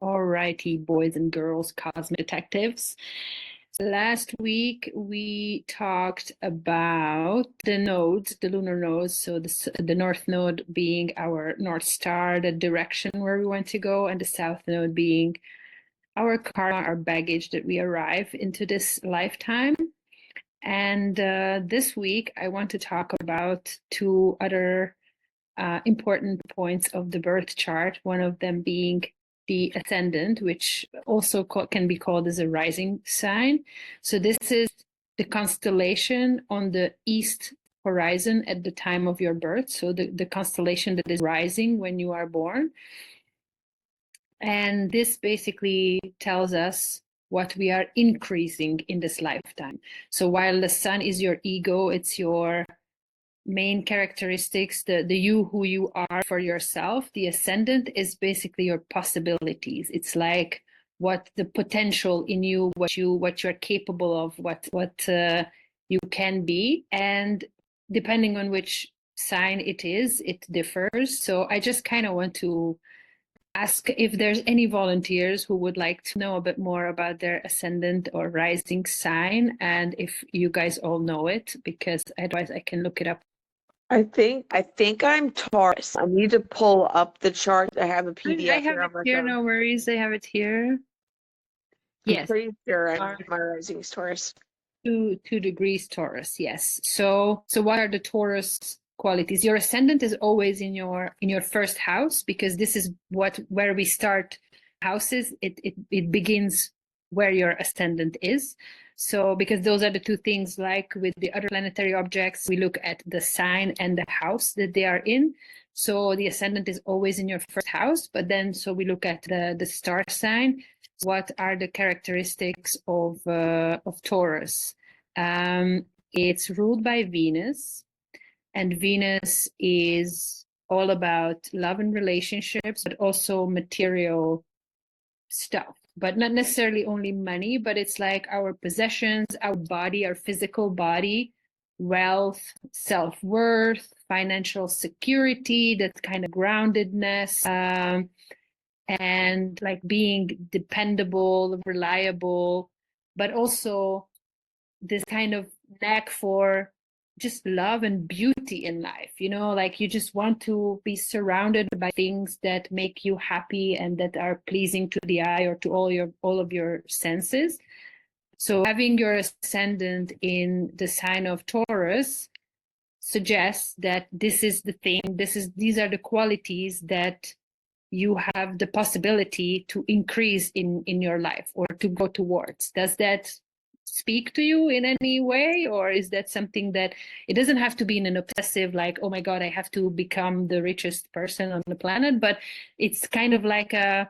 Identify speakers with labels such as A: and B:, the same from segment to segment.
A: Alrighty, boys and girls, cosmic detectives. Last week we talked about the nodes, the lunar nodes. So the north node being our North Star, the direction where we want to go, and the south node being our karma, our baggage that we arrive into this lifetime. And this week I want to talk about two other important points of the birth chart, one of them being the ascendant, which also can be called as a rising sign. So this is the constellation on the east horizon at the time of your birth. So the constellation that is rising when you are born. And this basically tells us what we are increasing in this lifetime. So while the sun is your ego, it's your main characteristics, the you who you are for yourself. The ascendant is basically your possibilities. It's like what the potential in you, what you're capable of, what you can be. And depending on which sign it is, it differs. So I just kind of want to ask if there's any volunteers who would like to know a bit more about their ascendant or rising sign, and if you guys all know it, because otherwise I can look it up.
B: I think I'm Taurus. I need to pull up the chart. I have a PDF
A: I have
B: here
A: it
B: on my
A: here,
B: phone.
A: no worries. I have it here.
B: I'm
A: Yes,
B: pretty sure my rising is Taurus.
A: 2 degrees Taurus. Yes. So what are the Taurus qualities? Your ascendant is always in your first house, because this is where we start houses. It begins where your ascendant is. So because those are the two things, like with the other planetary objects, we look at the sign and the house that they are in. So the ascendant is always in your first house, but then so we look at the star sign. What are the characteristics of Taurus? It's ruled by Venus, and Venus is all about love and relationships, but also material stuff, but not necessarily only money, but it's like our possessions, our body, our physical body, wealth, self-worth, financial security, that kind of groundedness, and like being dependable, reliable, but also this kind of knack for just love and beauty in life, like you just want to be surrounded by things that make you happy and that are pleasing to the eye or to all of your senses. So having your ascendant in the sign of Taurus suggests that this is the thing, these are the qualities that you have the possibility to increase in your life or to go towards. Does that speak to you in any way, or is that something that it doesn't have to be in an obsessive, like, oh my god, I have to become the richest person on the planet, but it's kind of like an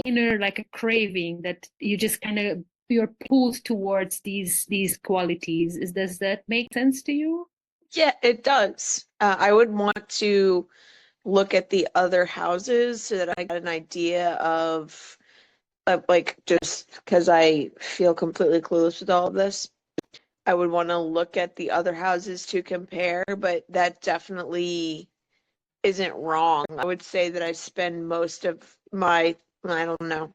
A: inner, like a craving that you just kind of, you're pulled towards these qualities. Does that make sense to you?
B: Yeah, it does. I would want to look at the other houses so that I get an idea of like, just because I feel completely clueless with all of this. I would want to look at the other houses to compare, but that definitely isn't wrong. I would say that I spend most of my, I don't know,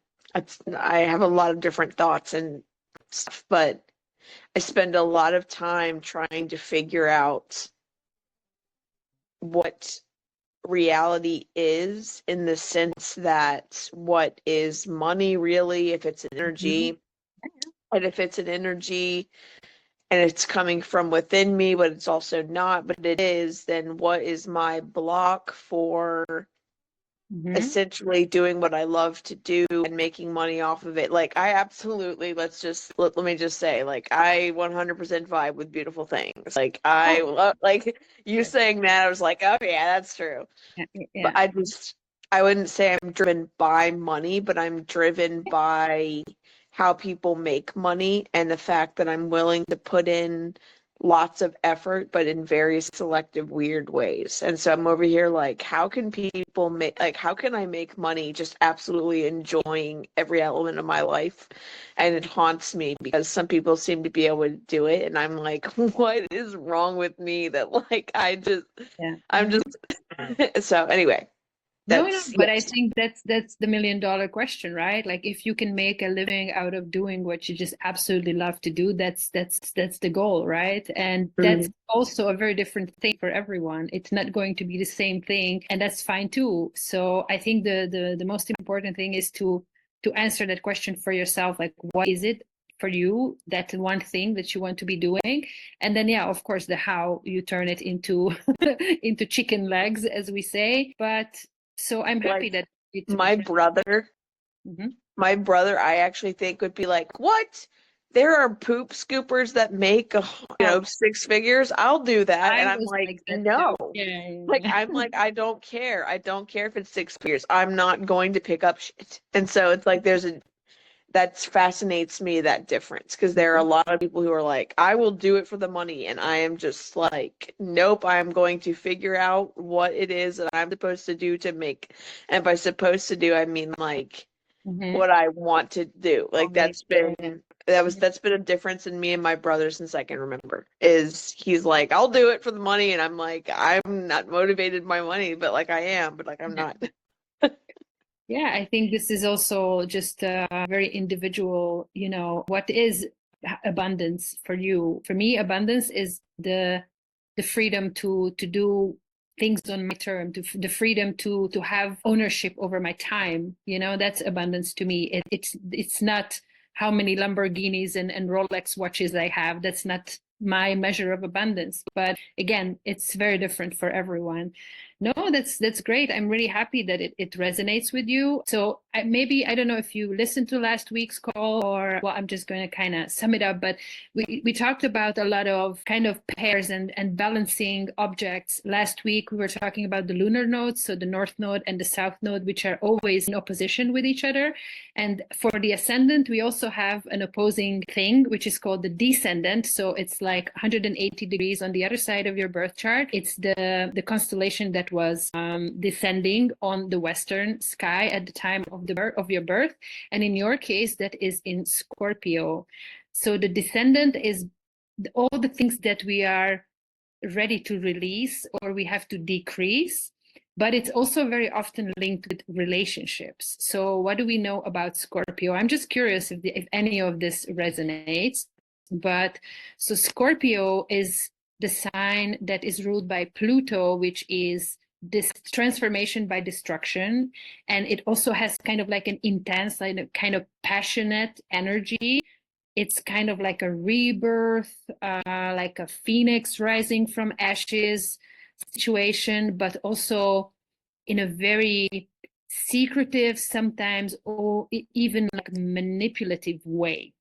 B: I have a lot of different thoughts and stuff, but I spend a lot of time trying to figure out what reality is, in the sense that what is money really, if it's an energy, and if it's an energy and it's coming from within me, but it's also not, but it is, then what is my block for essentially doing what I love to do and making money off of it? Like, I absolutely, let me just say, like, I 100% vibe with beautiful things. Like, I love, like, you saying that, I was like, oh yeah, that's true.
A: Yeah.
B: But I wouldn't say I'm driven by money, but I'm driven by how people make money and the fact that I'm willing to put in lots of effort, but in very selective, weird ways. And so I'm over here like, how can people make, like, how can I make money just absolutely enjoying every element of my life? And it haunts me because some people seem to be able to do it. And I'm like, what is wrong with me that, like, I'm just, so anyway.
A: No,
B: That's
A: but I
B: yes.
A: think that's the $1 million question, right? Like if you can make a living out of doing what you just absolutely love to do, that's the goal, right? And that's
B: Mhm.
A: also a very different thing for everyone. It's not going to be the same thing, and that's fine too. So I think the most important thing is to answer that question for yourself, like what is it for you, that one thing that you want to be doing? And then yeah, of course, the how you turn it into into chicken legs, as we say. But so I'm happy
B: Like
A: that it's
B: my brother,
A: Mhm.
B: my brother, I actually think would be like, "What? There are poop scoopers that make
A: Oh,
B: 6 figures. I'll do that."
A: I
B: And I'm
A: was
B: like,
A: like that
B: "No."
A: too. Yeah,
B: Like
A: yeah,
B: I'm like, I don't care. I don't care if it's 6 figures. I'm not going to pick up shit. And so it's like that fascinates me, that difference, because there are a
A: yeah.
B: lot of people who are like, I will do it for the money, and I am just like, nope, I'm going to figure out what it is that I'm supposed to do to make, and by supposed to do, I mean like
A: Mhm.
B: what I want to do. Like
A: Right. Yeah, yeah.
B: that's been a difference in me and my brother since I can remember. Is he's like, I'll do it for the money, and I'm like, I'm not motivated by money, but like I am, but like I'm
A: Yeah.
B: not.
A: Yeah, I think this is also just very individual, what is abundance for you? For me, abundance is the freedom to do things on my term, the freedom to have ownership over my time. That's abundance to me. It's not how many Lamborghinis and Rolex watches I have. That's not my measure of abundance. But again, it's very different for everyone. No, that's great. I'm really happy that it resonates with you. So maybe I don't know if you listened to last week's call, or well, I'm just going to kind of sum it up. But we talked about a lot of kind of pairs and balancing objects. Last week we were talking about the lunar nodes, so the north node and the south node, which are always in opposition with each other. And for the ascendant, we also have an opposing thing, which is called the descendant. So it's like 180 degrees on the other side of your birth chart. It's the constellation that was descending on the western sky at the time of your birth. And in your case, that is in Scorpio. So the descendant is all the things that we are ready to release or we have to decrease, but it's also very often linked with relationships. So what do we know about Scorpio? I'm just curious if any of this resonates. But so Scorpio is the sign that is ruled by Pluto, which is this transformation by destruction. And it also has kind of like an intense, like kind of passionate energy. It's kind of like a rebirth, like a phoenix rising from ashes situation, but also in a very secretive, sometimes, or even like manipulative way.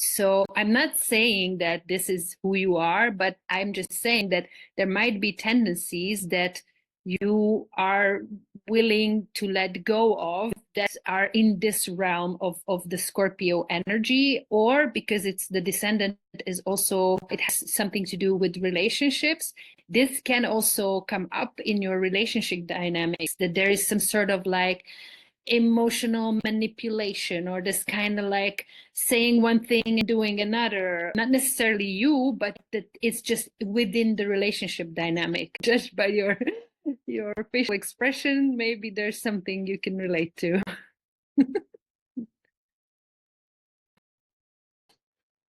A: So I'm not saying that this is who you are, but I'm just saying that there might be tendencies that you are willing to let go of that are in this realm of the Scorpio energy, or because it's the descendant is also, it has something to do with relationships. This can also come up in your relationship dynamics, that there is some sort of like emotional manipulation, or this kind of like saying one thing and doing another, not necessarily you, but that it's just within the relationship dynamic. Judged by your facial expression, maybe there's something you can relate to.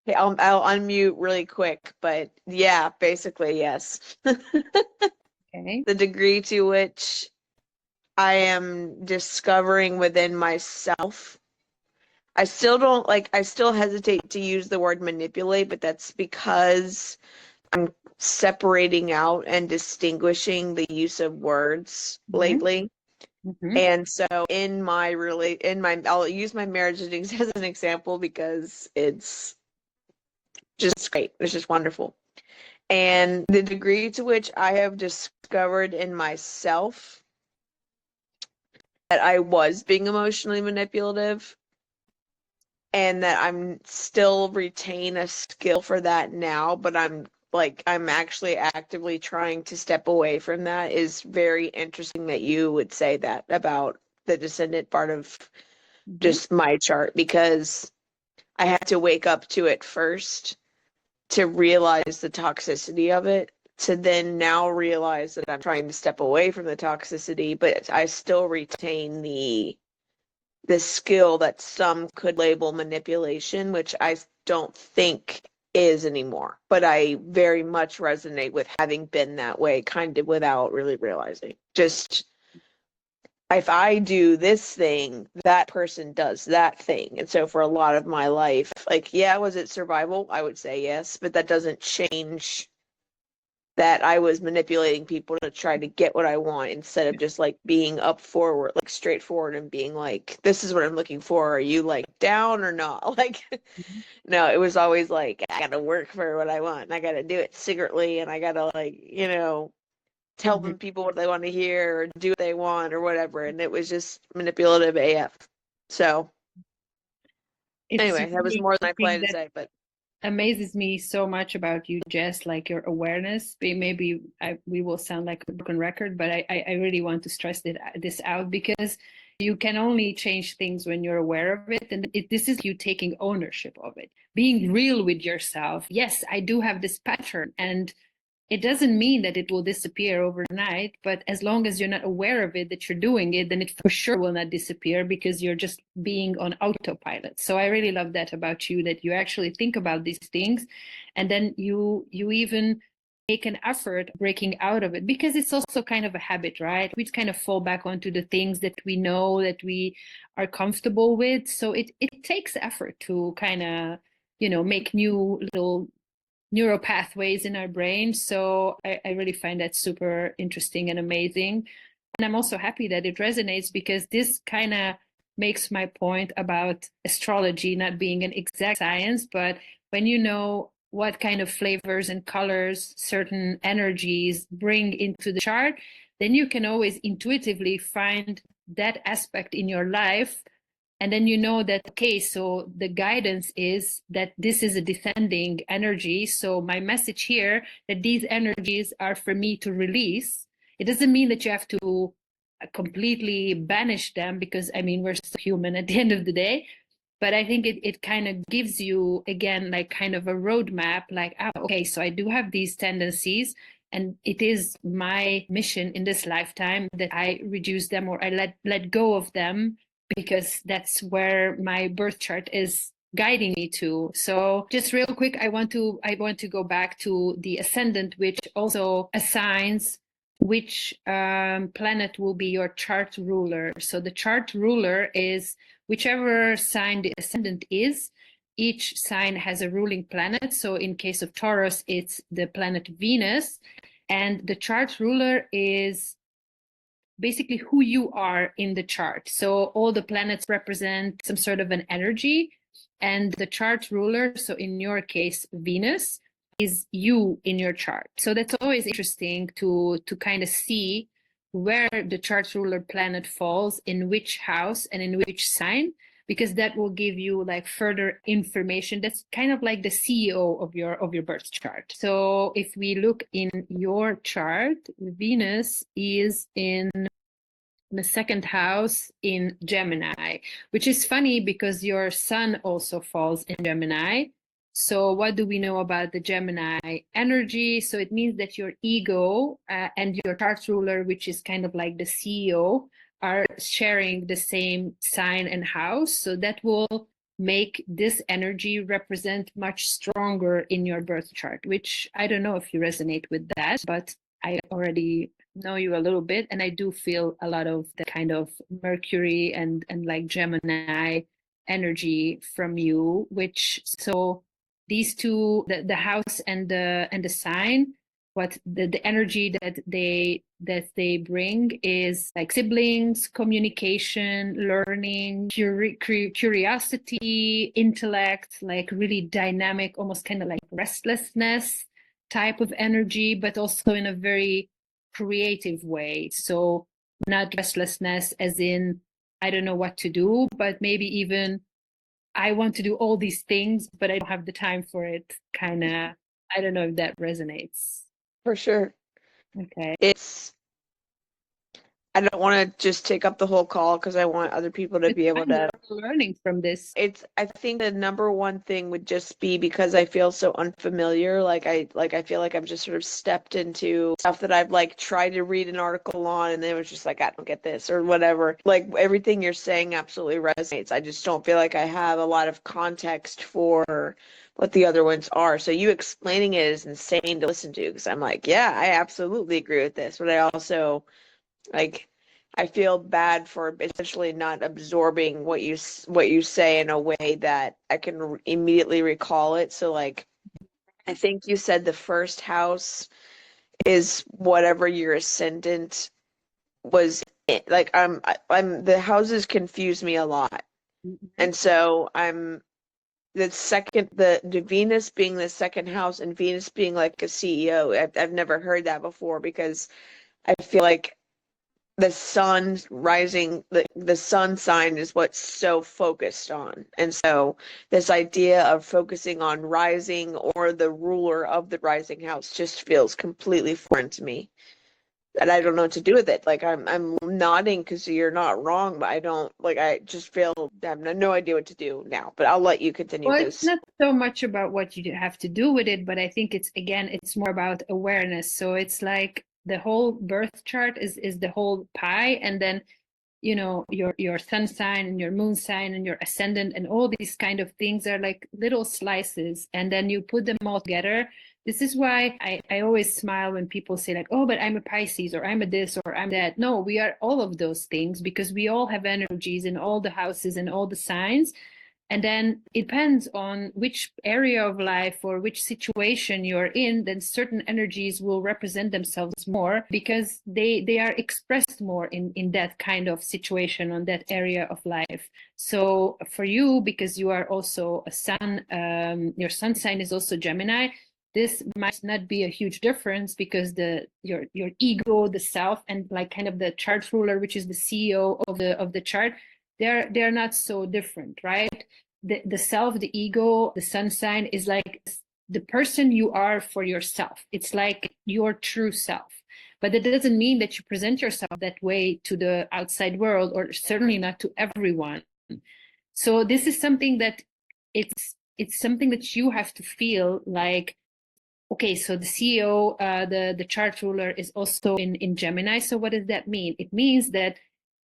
B: Okay, I'll unmute really quick, but yeah, basically yes.
A: Okay.
B: The degree to which I am discovering within myself. I still hesitate to use the word manipulate, but that's because I'm separating out and distinguishing the use of words
A: Mm-hmm.
B: lately.
A: Mm-hmm.
B: And so I'll use my marriage as an example because it's just great. It's just wonderful. And the degree to which I have discovered in myself that I was being emotionally manipulative and that I'm still retain a skill for that now, but I'm actually actively trying to step away from that is very interesting that you would say that about the descendant part of
A: Mm-hmm.
B: just my chart because I had to wake up to it first to realize the toxicity of it. to then now realize that I'm trying to step away from the toxicity, but I still retain the skill that some could label manipulation, which I don't think is anymore. But I very much resonate with having been that way, kind of without really realizing. Just if I do this thing, that person does that thing. And so for a lot of my life, like, yeah, was it survival? I would say yes, but that doesn't change that I was manipulating people to try to get what I want instead of just like being up forward, like straightforward and being like, this is what I'm looking for. Are you like down or not? Like,
A: Mhm.
B: no, it was always like, I gotta work for what I want and I gotta do it secretly and I gotta like, tell
A: Mhm.
B: them people what they want to hear or do what they want or whatever. And it was just manipulative AF. So
A: It's
B: anyway, that was
A: really
B: more than I
A: something
B: planned to
A: that
B: say, but
A: amazes me so much about you, Jess, like your awareness. Maybe we will sound like a broken record, but I really want to stress this out because you can only change things when you're aware of it. And this is you taking ownership of it, being real with yourself. Yes, I do have this pattern, and it doesn't mean that it will disappear overnight, but as long as you're not aware of it, that you're doing it, then it for sure will not disappear because you're just being on autopilot. So I really love that about you, that you actually think about these things, and then you even make an effort breaking out of it, because it's also kind of a habit, right? We kind of fall back onto the things that we know, that we are comfortable with. So it takes effort to kind of make new little neural pathways in our brain. So I really find that super interesting and amazing. And I'm also happy that it resonates, because this kind of makes my point about astrology not being an exact science, but when you know what kind of flavors and colors certain energies bring into the chart, then you can always intuitively find that aspect in your life, and then you know that, okay, so the guidance is that this is a descending energy. So my message here, that these energies are for me to release. It doesn't mean that you have to completely banish them, because I mean, we're still human at the end of the day. But I think it kind of gives you, again, like kind of a roadmap, like, okay, so I do have these tendencies, and it is my mission in this lifetime that I reduce them, or I let go of them, because that's where my birth chart is guiding me to. So just real quick, I want to go back to the ascendant, which also assigns which planet will be your chart ruler. So the chart ruler is whichever sign the ascendant is. Each sign has a ruling planet. So in case of Taurus, it's the planet Venus, and the chart ruler is basically who you are in the chart. So all the planets represent some sort of an energy, and the chart ruler, so in your case, Venus, is you in your chart. So that's always interesting to kind of see where the chart ruler planet falls, in which house and in which sign, because that will give you like further information. That's kind of like the CEO of your birth chart. So if we look in your chart, Venus is in the second house in Gemini, which is funny because your sun also falls in Gemini. So, what do we know about the Gemini energy? So, it means that your ego and your chart ruler, which is kind of like the CEO, are sharing the same sign and house. So, that will make this energy represent much stronger in your birth chart, which I don't know if you resonate with that, but I already know you a little bit, and I do feel a lot of the kind of Mercury and like Gemini energy from you, which, so these two, the house and the sign, what the energy that they bring is like siblings, communication, learning, curiosity, intellect, like really dynamic, almost kind of like restlessness type of energy, but also in a very creative way. So not restlessness as in I don't know what to do, but maybe even I want to do all these things, but I don't have the time for it. Kind of, I don't know if that resonates.
B: for sure.
A: Okay.
B: It's I don't want to just take up the whole call because I want other people to
A: It's
B: be able
A: fine. We're
B: to.
A: all learning from this.
B: I think the number one thing would just be because I feel so unfamiliar. I feel like I've just sort of stepped into stuff that I've like tried to read an article on and then it was just like I don't get this or whatever. Like everything you're saying absolutely resonates. I just don't feel like I have a lot of context for what the other ones are. So you explaining it is insane to listen to because I'm like, yeah, I absolutely agree with this, but I also like I feel bad for essentially not absorbing what you say in a way that I can immediately recall it. So like I think you said the first house is whatever your ascendant was in. Like I'm the houses confuse me a lot.
A: Mhm.
B: And so I'm the second the Venus being the second house and Venus being like a CEO. I've never heard that before because I feel like the sun rising the sun sign is what's so focused on, and so this idea of focusing on rising or the ruler of the rising house just feels completely foreign to me, and I don't know what to do with it. Like I'm nodding because you're not wrong, but I don't like I just feel I have no idea what to do now, but I'll let you continue
A: Well, it's
B: because
A: not so much about what you have to do with it, but I think it's again, it's more about awareness. So it's like the whole birth chart is the whole pie, and then your sun sign and your moon sign and your ascendant and all these kind of things are like little slices, and then you put them all together. This is why I always smile when people say like, oh, but I'm a Pisces or I'm a this or I'm that. No, we are all of those things because we all have energies in all the houses and all the signs. And then it depends on which area of life or which situation you're in, then certain energies will represent themselves more because they are expressed more in that kind of situation on that area of life. So for you, because you are also a sun, your sun sign is also Gemini, this might not be a huge difference because your ego, the self, and like kind of the chart ruler, which is the CEO of the chart, they're not so different, right? The self, the ego, the sun sign is like the person you are for yourself. It's like your true self. But that doesn't mean that you present yourself that way to the outside world, or certainly not to everyone. So this is something that it's something that you have to feel like, okay, so the CEO, the chart ruler is also in Gemini. So what does that mean? It means that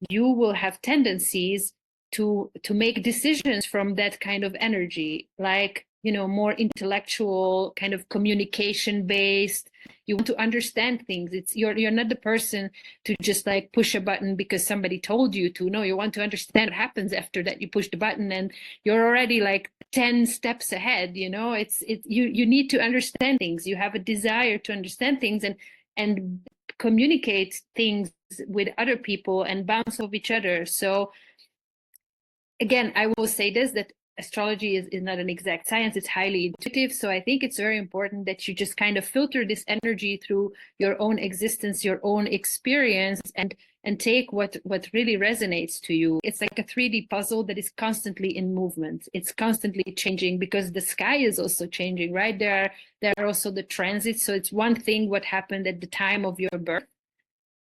A: you will have tendencies to make decisions from that kind of energy, like more intellectual, kind of communication based. You want to understand things. It's you're not the person to just like push a button because somebody told you to. No, you want to understand what happens after that you push the button, and you're already like 10 steps ahead. You need to understand things. You have a desire to understand things and communicate things with other people and bounce off each other. So again, I will say this, that astrology is not an exact science. It's highly intuitive. So I think it's very important that you just kind of filter this energy through your own existence, your own experience, and take what really resonates to you. It's like a 3D puzzle that is constantly in movement. It's constantly changing because the sky is also changing, right? There are also the transits. So it's one thing what happened at the time of your birth,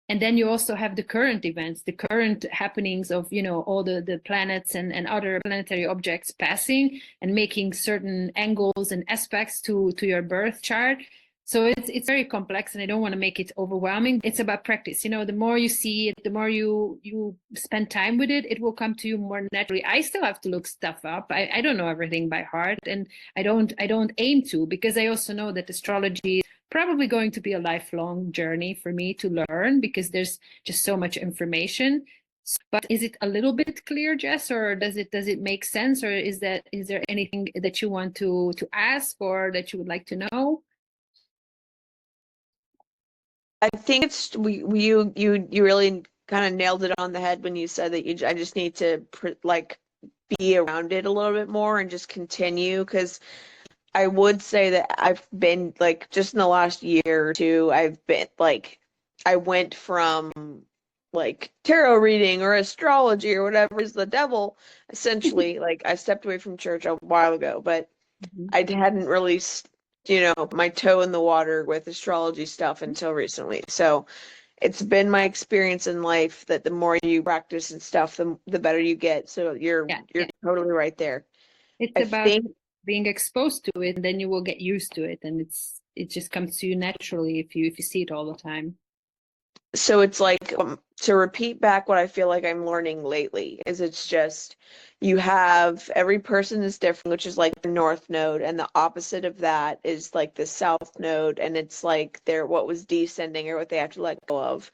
A: and then you also have the current events, the current happenings of all the planets and other planetary objects passing and making certain angles and aspects to your birth chart. So it's very complex, and I don't want to make it overwhelming. It's about practice. The more you see it, the more you spend time with it, it will come to you more naturally. I still have to look stuff up. I don't know everything by heart, and I don't aim to, because I also know that astrology probably going to be a lifelong journey for me to learn because there's just so much information. But is it a little bit clear, Jess, or does it make sense, or is there anything that you want to ask or that you would like to know?
B: I think it's you really kind of nailed it on the head when you said that I just need to like be around it a little bit more and just continue because I would say that I've been like just in the last year or two, I've been like I went from like tarot reading or astrology or whatever is the devil, essentially. Like I stepped away from church a while ago, but
A: Mhm.
B: I hadn't really, my toe in the water with astrology stuff until recently. So it's been my experience in life that the more you practice and stuff, the better you get. So
A: Yeah,
B: you're
A: yeah.
B: totally right there.
A: It's
B: I
A: about
B: think
A: being exposed to it, and then you will get used to it, and it just comes to you naturally if you see it all the time.
B: so. It's like to repeat back what I feel like I'm learning lately is it's just you have every person is different, which is like the north node, and the opposite of that is like the south node, and it's like they're what was descending or what they have to let go of.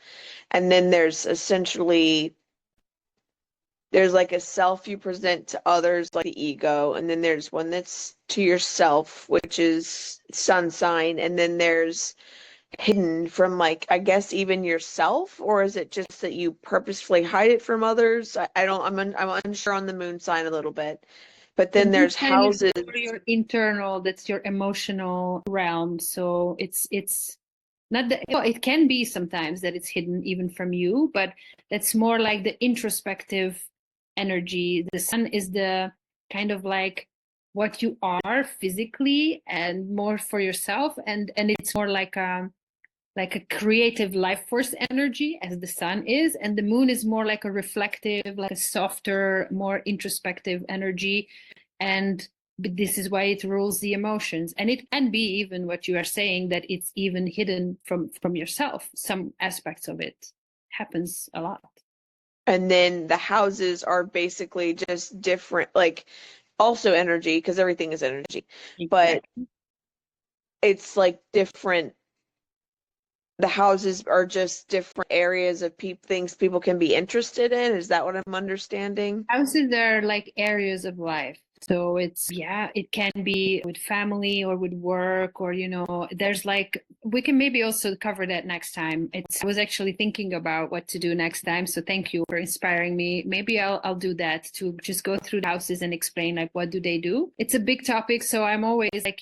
B: And then there's essentially there's like a self you present to others, like the ego, and then there's one that's to yourself, which is sun sign, and then there's hidden from like I guess even yourself, or is it just that you purposefully hide it from others? I don't I'm unsure on the moon sign a little bit. But
A: The
B: then
A: moon
B: there's
A: sign is
B: houses.
A: more your internal, that's your emotional realm. So it's not that, well, it can be sometimes that it's hidden even from you, but that's more like the introspective energy. The sun is the kind of like what you are physically and more for yourself, and it's more like a creative life force energy as the sun is, and the moon is more like a reflective, like a softer, more introspective energy. And this is why it rules the emotions, and it can be even what you are saying, that it's even hidden from yourself. Some aspects of it happens a lot.
B: And then the houses are basically just different, like also energy, because everything is energy, but
A: Exactly.
B: it's like different. The houses are just different areas of things people can be interested in. Is that what I'm understanding?
A: Houses are like areas of life. So it's, yeah, it can be with family or with work, or, there's like, we can maybe also cover that next time. I was actually thinking about what to do next time. So thank you for inspiring me. Maybe I'll do that, to just go through the houses and explain like what do they do. It's a big topic. So I'm always like,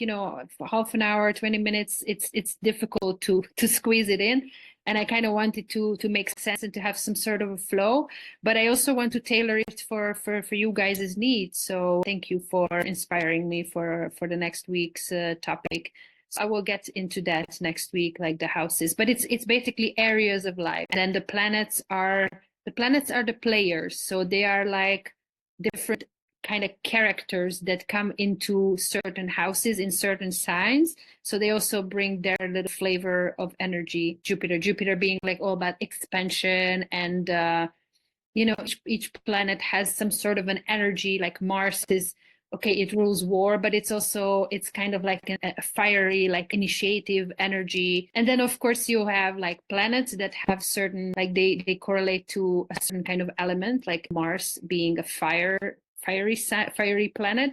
A: for half an hour, 20 minutes, it's difficult to squeeze it in. And I kind of wanted to make sense and to have some sort of a flow, but I also want to tailor it for you guys' needs. So thank you for inspiring me for the next week's topic. So I will get into that next week, like the houses, but it's basically areas of life. And then the planets are the players, so they are like different kind of characters that come into certain houses in certain signs. So they also bring their little flavor of energy. Jupiter being like all about expansion, and each planet has some sort of an energy. Like Mars is, okay, it rules war, but it's kind of like a fiery, like initiative energy. And then of course you have like planets that have certain, like they correlate to a certain kind of element, like Mars being a fiery planet.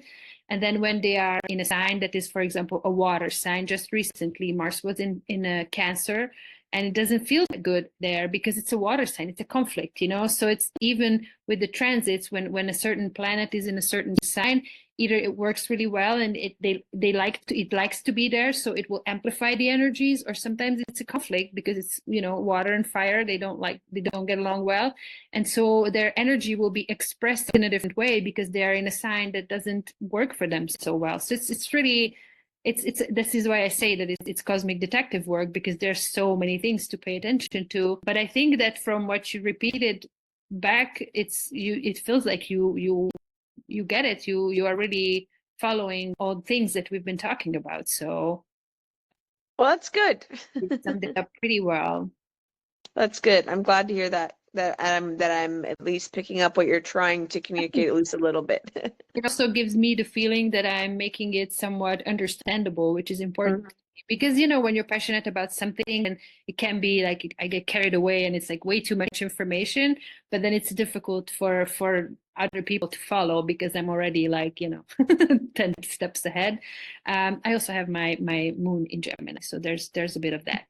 A: And then when they are in a sign that is, for example, a water sign, just recently Mars was in a Cancer, and it doesn't feel good there because it's a water sign, it's a conflict. So it's even with the transits, when a certain planet is in a certain sign, either it works really well and it likes to be there, so it will amplify the energies, or sometimes it's a conflict because it's water and fire, they don't get along well, and so their energy will be expressed in a different way because they are in a sign that doesn't work for them so well. So it's really, it's this is why I say that it's cosmic detective work, because there's so many things to pay attention to. But I think that from what you repeated back, it feels like you get it. You are really following all the things that we've been talking about. So
B: Well, that's good.
A: it summed it up pretty well.
B: That's good. I'm glad to hear that I'm at least picking up what you're trying to communicate at least a little bit.
A: It also gives me the feeling that I'm making it somewhat understandable, which is important.
B: Mhm.
A: Because, when you're passionate about something, and it can be like I get carried away and it's like way too much information, but then it's difficult for other people to follow because I'm already like, 10 steps ahead. I also have my moon in Gemini, so there's a bit of that.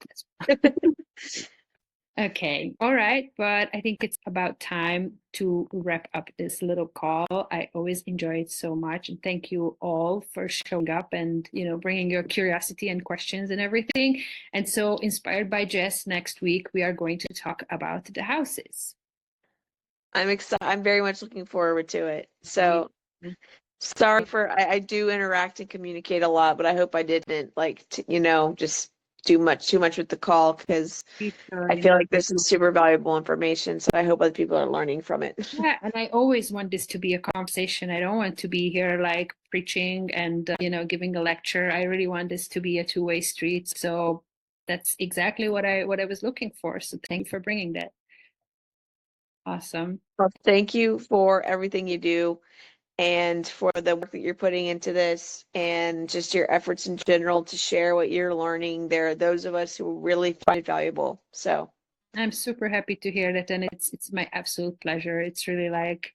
A: Okay, all right, but I think it's about time to wrap up this little call. I always enjoy it so much, and thank you all for showing up and bringing your curiosity and questions and everything. And so, inspired by Jess, next week we are going to talk about the houses.
B: I'm excited. I'm very much looking forward to it.
A: Me-
B: So sorry for I do interact and communicate a lot, but I hope I didn't like just do too much with the call because I feel like this is super valuable information. So I hope other people are learning from it.
A: Yeah, and I always want this to be a conversation. I don't want to be here like preaching and giving a lecture. I really want this to be a two-way street. So that's exactly what I was looking for. So thank you for bringing that. Awesome.
B: Well, thank you for everything you do and for the work that you're putting into this and just your efforts in general to share what you're learning. There are those of us who really find it valuable. So
A: I'm super happy to hear that, and it's my absolute pleasure. It's really like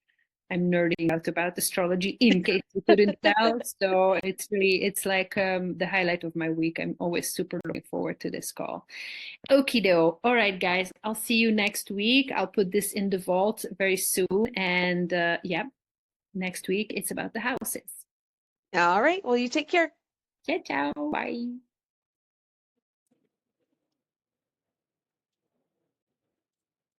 A: I'm nerding out about astrology in case you couldn't tell. So it's like the highlight of my week. I'm always super looking forward to this call. Okie doke. All right, guys. I'll see you next week. I'll put this in the vault very soon. And yeah, next week it's about the houses.
B: all right. Well, you take care.
A: Ciao, ciao. Bye.